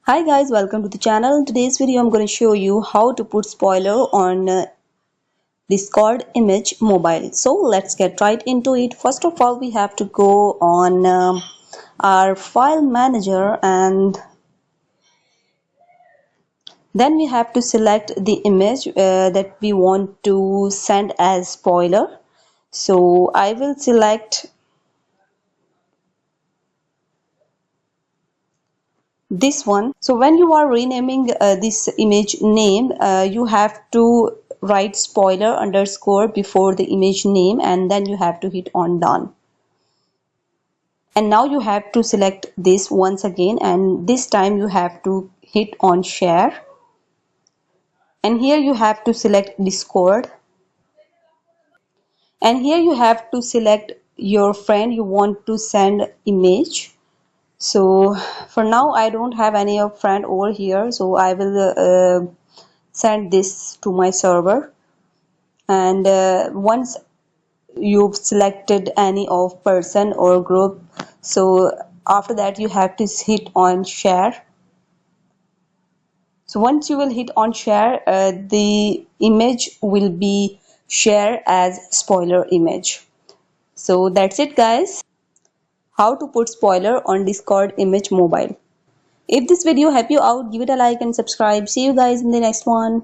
Hi guys, welcome to the channel. In today's video I'm going to show you how to put spoiler on Discord image mobile. So let's get right into it. First of all, we have to go on our file manager, and then we have to select the image that we want to send as spoiler. So I will select this one. So when you are renaming this image name, you have to write spoiler underscore before the image name, and then you have to hit on done. And now you have to select this once again, and this time you have to hit on share, and here you have to select Discord, and here you have to select your friend you want to send image. So for now I don't have any of friend over here, so I will send this to my server. And once you've selected any of person or group, so after that you have to hit on share. So once you will hit on share, the image will be shared as spoiler image. So that's it guys, how to put spoiler on Discord image mobile. If this video helped you out, give it a like and subscribe. See you guys in the next one.